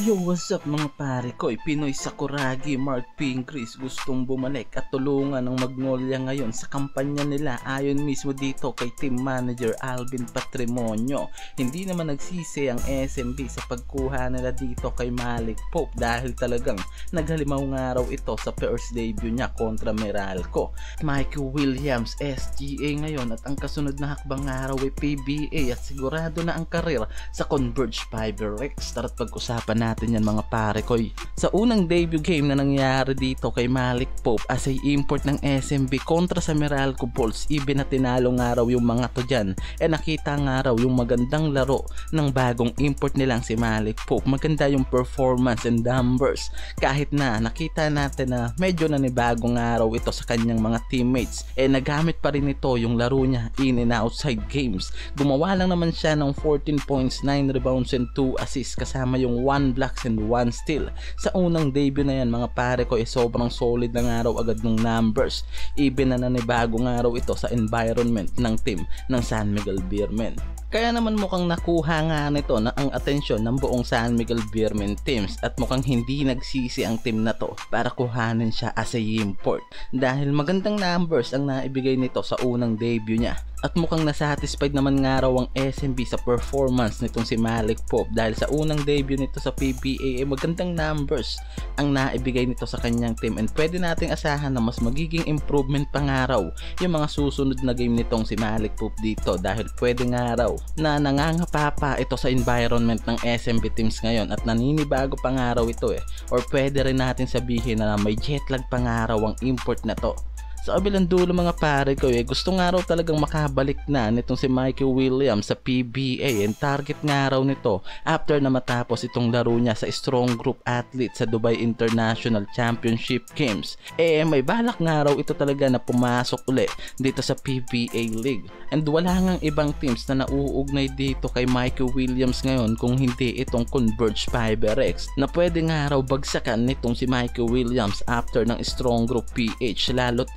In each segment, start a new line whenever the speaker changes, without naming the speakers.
Yo, what's up mga pare ko? Pinoy Sakuragi, Mark Pingris gustong bumalik at tulungan ng Magnolia ngayon sa kampanya nila ayon mismo dito kay Team Manager Alvin Patrimonio. Hindi naman nagsisi ang SMB sa pagkuha nila dito kay Malik Pope dahil talagang naghalimaw nga raw ito sa first debut niya kontra Meralco. Michael Williams, SGA ngayon at ang kasunod na hakbang nga raw ay PBA at sigurado na ang karir sa Converge Fiber Rex. Tara't pag-usapan natin yan mga pare ko. Sa unang debut game na nangyari dito kay Malik Pope as ay import ng SMB kontra sa Meralco Bulls, even na tinalo nga raw yung mga to dyan, nakita nga raw yung magandang laro ng bagong import nilang si Malik Pope. Maganda yung performance and numbers kahit na nakita natin na medyo nanibago nga raw ito sa kanyang mga teammates. Nagamit pa rin ito yung laro niya in and outside games. Gumawa lang naman siya ng 14 points, 9 rebounds and 2 assists kasama yung 1 blocks and 1 steal. Sa unang debut na yan mga pare ko sobrang solid na nga raw agad ng numbers, even na nanibago nga raw ito sa environment ng team ng San Miguel Beermen. Kaya naman mukhang nakuha nga nito na ang atensyon ng buong San Miguel Beermen teams at mukhang hindi nagsisi ang team na to para kuhanin siya as a import dahil magandang numbers ang naibigay nito sa unang debut niya. At mukhang nasatisfied naman nga raw ang SMB sa performance nitong si Malik Pope dahil sa unang debut nito sa PBA magandang numbers ang naibigay nito sa kanyang team and pwede nating asahan na mas magiging improvement pa nga raw yung mga susunod na game nitong si Malik Pope dito dahil pwede nga raw na nangangapa pa ito sa environment ng SMB teams ngayon at naninibago pa nga raw ito or pwede rin natin sabihin na may jetlag pa nga raw ang import na to. Sa kabilang dulo mga pare ko gusto nga raw talagang makabalik na nitong si Michael Williams sa PBA and target nga raw nito after na matapos itong laro niya sa Strong Group Athlete sa Dubai International Championship Games. May balak nga raw ito talaga na pumasok uli dito sa PBA League and wala ngang ibang teams na nauugnay dito kay Michael Williams ngayon kung hindi itong Converge Fiber X na pwede nga raw bagsakan nitong si Michael Williams after ng Strong Group PH lalo't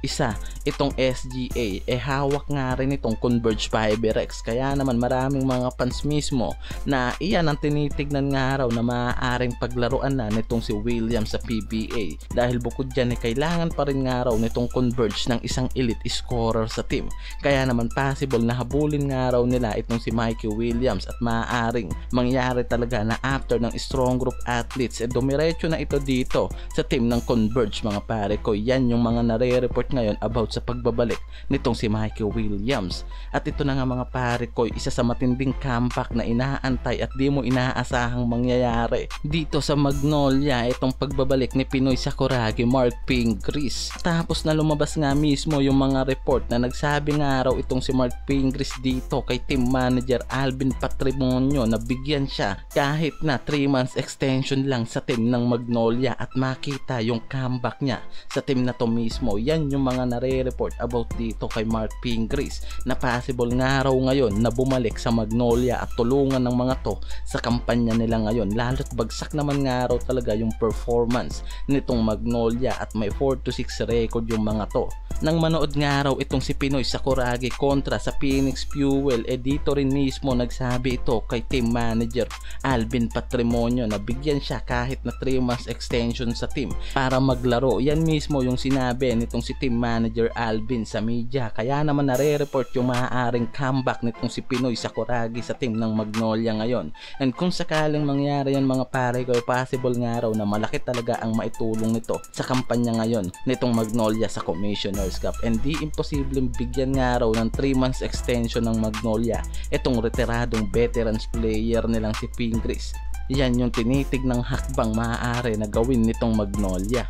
itong SGA hawak nga rin itong Converge Fiber X kaya naman maraming mga fans mismo na iyan ang tinitignan nga raw na maaaring paglaruan na nitong si Williams sa PBA dahil bukod dyan kailangan pa rin nga raw nitong Converge ng isang elite scorer sa team kaya naman possible na habulin nga raw nila itong si Michael Williams at maaaring mangyari talaga na after ng Strong Group Athletes dumiretso na ito dito sa team ng Converge mga pare ko. Yan yung mga nare-report ngayon about sa pagbabalik nitong si Michael Williams at ito na nga mga pare ko isa sa matinding comeback na inaantay at di mo inaasahang mangyayari dito sa Magnolia itong pagbabalik ni Pinoy Sakuragi Mark Pingris. Tapos na lumabas nga mismo yung mga report na nagsabi nga raw itong si Mark Pingris dito kay team manager Alvin Patrimonio na bigyan siya kahit na 3 months extension lang sa team ng Magnolia at makita yung comeback niya sa team na to mismo. Yan yung mga nare-report about dito kay Mark Pingris na possible nga raw ngayon na bumalik sa Magnolia at tulungan ng mga to sa kampanya nila ngayon lalo't bagsak naman nga raw talaga yung performance nitong Magnolia at may 4-6 record yung mga to. Nang manood nga raw itong si Pinoy Sakuragi kontra sa Phoenix Fuel dito rin mismo nagsabi ito kay team manager Alvin Patrimonio na bigyan siya kahit na 3 months extension sa team para maglaro. Yan mismo yung sinabi nitong si team manager Alvin sa media kaya naman nare-report yung maaaring comeback nitong si Pinoy Sakuragi sa team ng Magnolia ngayon and kung sakaling mangyari yan mga pare ko possible nga raw na malaki talaga ang maitulong nito sa kampanya ngayon nitong Magnolia sa Commissioner's Cup and di imposibleng bigyan nga raw ng 3 months extension ng Magnolia itong retiradong veterans player nilang si Pingris. Yan yung tinitig ng hakbang maaari na gawin nitong Magnolia.